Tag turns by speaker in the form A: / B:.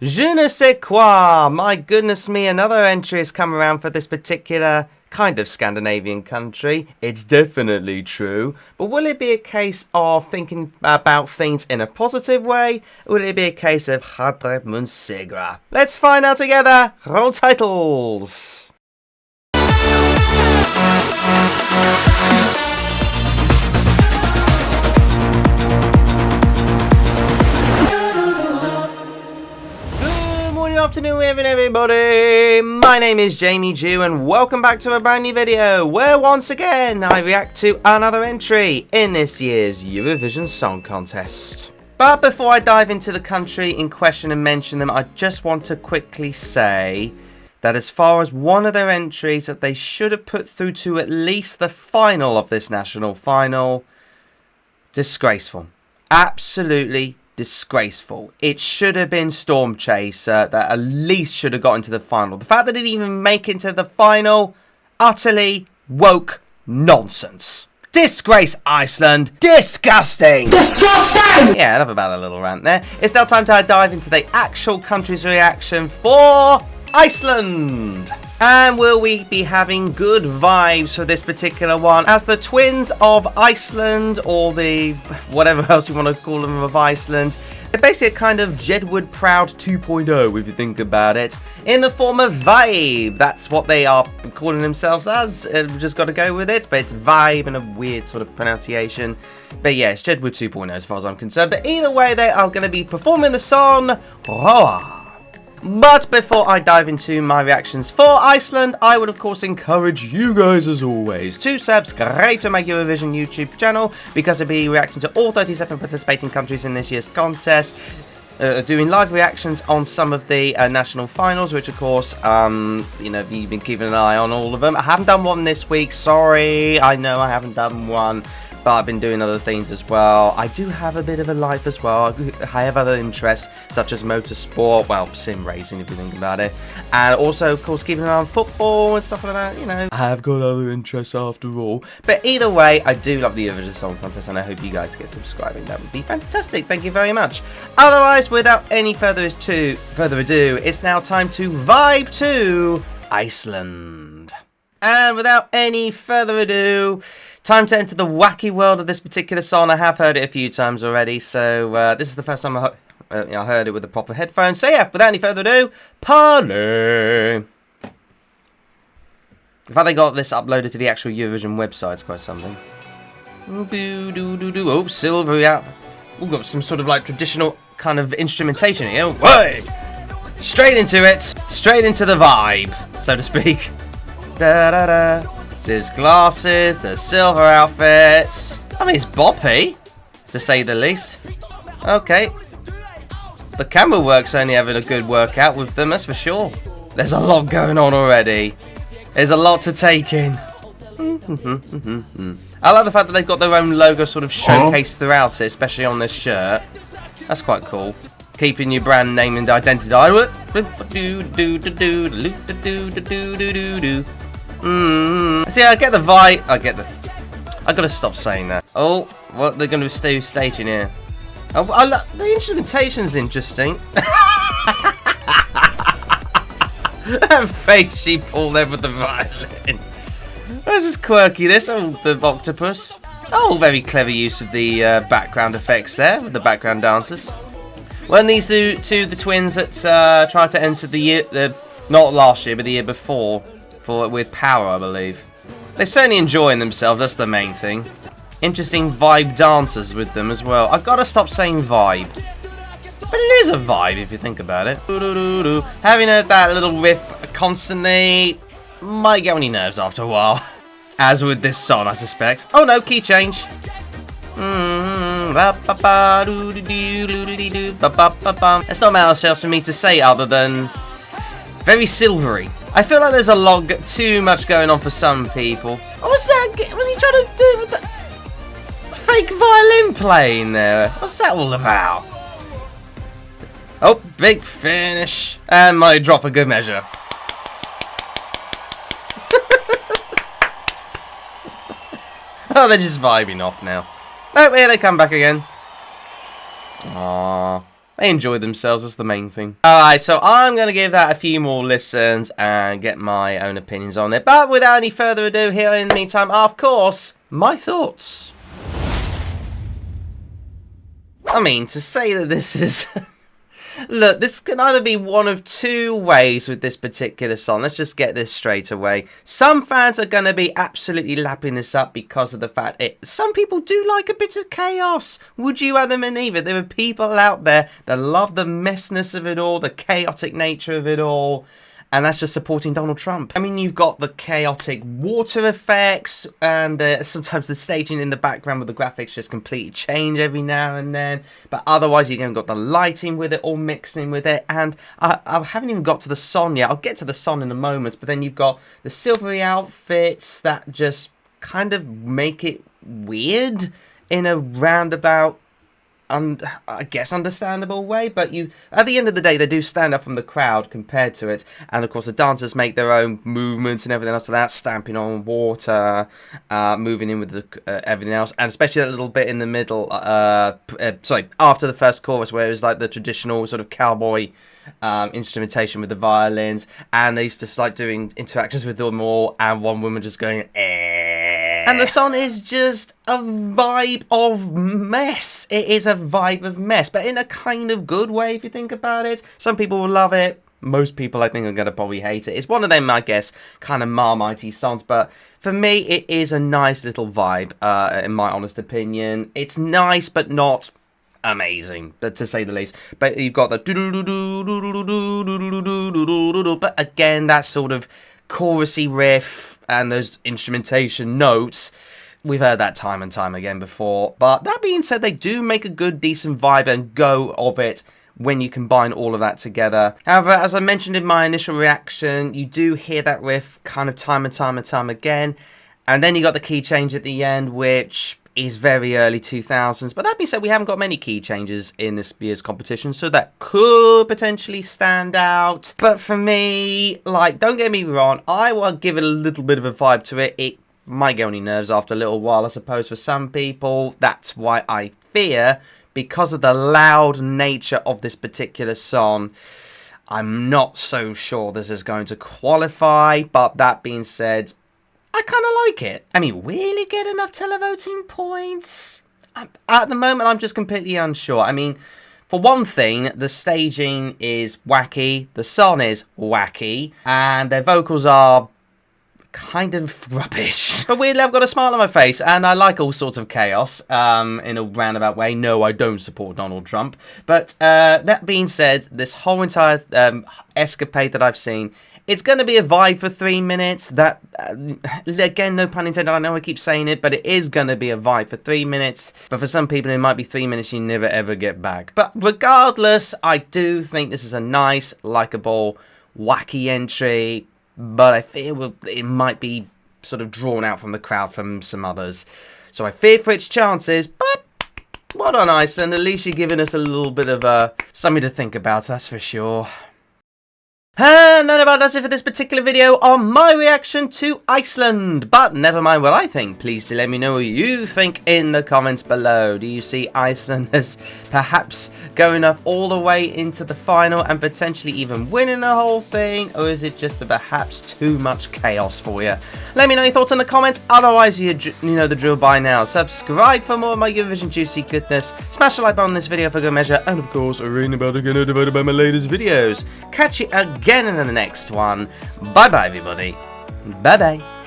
A: Je ne sais quoi! My goodness me, another entry has come around for this particular kind of Scandinavian country. It's definitely true. But will it be a case of thinking about things in a positive way? Or will it be a case of Hadred Munsegra? Let's find out together! Roll titles! Afternoon everybody, my name is Jamie Jew and welcome back to a brand new video where once again I react to another entry in this year's Eurovision Song Contest. But before I dive into the country in question and mention them, I just want to quickly say that as far as one of their entries that they should have put through to at least the final of this national final, disgraceful. Absolutely disgraceful. It should have been Storm Chaser that at least should have gotten to the final. The fact that it didn't even make it to the final, utterly woke nonsense. Disgrace, Iceland. Disgusting. Disgusting! Yeah, enough about that little rant there. It's now time to dive into the actual country's reaction for Iceland. And will we be having good vibes for this particular one as the twins of Iceland, or the whatever else you want to call them of Iceland? They're basically a kind of Jedward Proud 2.0 if you think about it, in the form of Vibe. That's what they are calling themselves as. We've just got to go with it, but it's Vibe in a weird sort of pronunciation. But yeah, it's Jedward 2.0 as far as I'm concerned. But either way, they are going to be performing the song Roa. But before I dive into my reactions for Iceland, I would of course encourage you guys as always to subscribe to my Eurovision YouTube channel, because I'll be reacting to all 37 participating countries in this year's contest, doing live reactions on some of the national finals, which of course, you know, you've been keeping an eye on all of them. I haven't done one this week, sorry, I know I haven't done one. But I've been doing other things as well. I do have a bit of a life as well. I have other interests such as motorsport, well, sim racing if you think about it. And also, of course, keeping an eye on football and stuff like that, you know. I have got other interests after all. But either way, I do love the Eurovision Song Contest and I hope you guys get subscribing. That would be fantastic. Thank you very much. Otherwise, without any further ado, it's now time to vibe to Iceland. And without any further ado, time to enter the wacky world of this particular song. I have heard it a few times already, so this is the first time I heard it with the proper headphones. So yeah, without any further ado, party! In fact, they got this uploaded to the actual Eurovision website. It's quite something. Oh, silvery out. We've got some sort of like traditional kind of instrumentation here. Whoa! Straight into it. Straight into the vibe, so to speak. Da da da. There's glasses, there's silver outfits. I mean, it's boppy, to say the least. Okay. The camera work's only having a good workout with them, that's for sure. There's a lot going on already. There's a lot to take in. I like the fact that they've got their own logo sort of showcased throughout it, especially on this shirt. That's quite cool. Keeping your brand name and identity. See, I get the vibe. I gotta stop saying that. Oh, what they're gonna do staging here? Oh, the instrumentation's interesting. That face she pulled there with the violin. This is quirky. This, oh, the octopus. Oh, very clever use of the background effects there with the background dancers. Weren't these two the twins that tried to enter the year, not last year, but the year before? With Power, I believe. They're certainly enjoying themselves, that's the main thing. Interesting vibe dancers with them as well. I've got to stop saying vibe. But it is a vibe if you think about it. Having that little riff constantly might get on your nerves after a while. As with this song, I suspect. Oh no, key change. There's not much else for me to say other than very silvery. I feel like there's a lot too much going on for some people. What was that? Was he trying to do with the fake violin playing there? What's that all about? Oh, big finish. And might drop a good measure. Oh, they're just vibing off now. Oh, here they come back again. Aww. they enjoy themselves. That's the main thing. Alright, so I'm going to give that a few more listens and get my own opinions on it. But without any further ado, here in the meantime, of course, my thoughts. I mean, to say that this is... Look, this can either be one of two ways with this particular song. Let's just get this straight away. Some fans are going to be absolutely lapping this up because of the fact some people do like a bit of chaos. Would you, Adam and Eve? There are people out there that love the messness of it all, the chaotic nature of it all. And that's just supporting Donald Trump. I mean, you've got the chaotic water effects, and sometimes the staging in the background with the graphics just completely change every now and then. But otherwise, you've got the lighting with it all mixed in with it. And I haven't even got to the song yet. I'll get to the song in a moment. But then you've got the silvery outfits that just kind of make it weird in a roundabout, I guess, understandable way. But at the end of the day, they do stand up from the crowd compared to it. And of course, the dancers make their own movements and everything else of that, stamping on water, moving in with everything else. And especially that little bit in the middle, after the first chorus, where it was like the traditional sort of cowboy instrumentation with the violins. And they just like doing interactions with them all. And one woman just going, And the song is just a vibe of mess. It is a vibe of mess, but in a kind of good way if you think about it. Some people will love it. Most people, I think, are going to probably hate it. It's one of them, I guess, kind of Marmite-y songs, but for me, it is a nice little vibe, in my honest opinion. It's nice, but not amazing, to say the least. But you've got the but again, that sort of chorusy riff and those instrumentation notes, we've heard that time and time again before. But that being said, they do make a good, decent vibe and go of it when you combine all of that together. However, as I mentioned in my initial reaction, you do hear that riff kind of time and time again. And then you got the key change at the end, which is very early 2000s. But that being said, we haven't got many key changes in this year's competition, so that could potentially stand out. But for me, like, don't get me wrong, I will give it a little bit of a vibe to it. It might get on your nerves after a little while, I suppose, for some people. That's why I fear, because of the loud nature of this particular song, I'm not so sure this is going to qualify. But that being said, I kind of like it. I mean, will it get enough televoting points? At the moment, I'm just completely unsure. I mean, for one thing, the staging is wacky, the song is wacky, and their vocals are kind of rubbish. But weirdly, I've got a smile on my face, and I like all sorts of chaos, in a roundabout way. No, I don't support Donald Trump. But that being said, this whole entire escapade that I've seen, it's going to be a vibe for 3 minutes. That, again, no pun intended, I know I keep saying it, but it is going to be a vibe for 3 minutes. But for some people, it might be 3 minutes you never ever get back. But regardless, I do think this is a nice, likeable, wacky entry. But I fear it might be sort of drawn out from the crowd from some others. So I fear for its chances, but well done, Iceland. At least you're giving us a little bit of something to think about, that's for sure. And that about does it for this particular video on my reaction to Iceland. But never mind what I think, please do let me know what you think in the comments below. Do you see Iceland as perhaps going up all the way into the final and potentially even winning the whole thing? Or is it just perhaps too much chaos for you? Let me know your thoughts in the comments. Otherwise, you know the drill by now. Subscribe for more of my Eurovision juicy goodness. Smash the like button on this video for good measure. And of course, ring the bell to get notified about my latest videos. Catch you again in the next one. Bye bye, everybody. Bye bye.